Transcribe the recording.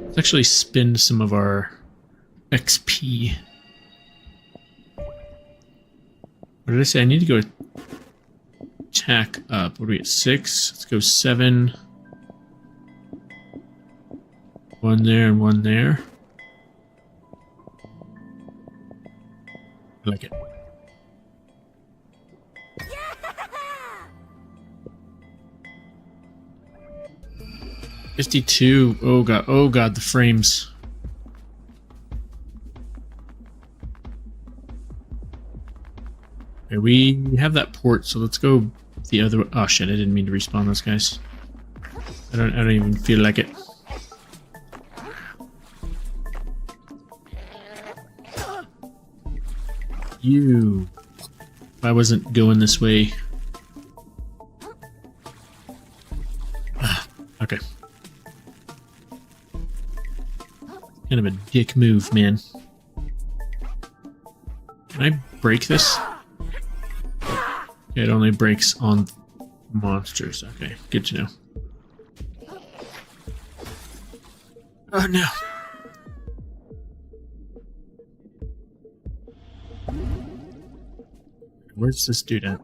Let's actually spend some of our XP. What did I say? I need to go attack up. What are we at? 6? Let's go 7. 1 there and 1 there. I like it. Yeah! 52. Oh god, the frames. Okay, we have that port, so let's go the other way. Oh shit, I didn't mean to respawn those guys. I don't even feel like it. You. If I wasn't going this way. Okay. Kind of a dick move, man. Can I break this? Okay, it only breaks on monsters. Okay, good to know. Oh no. Where's this dude at?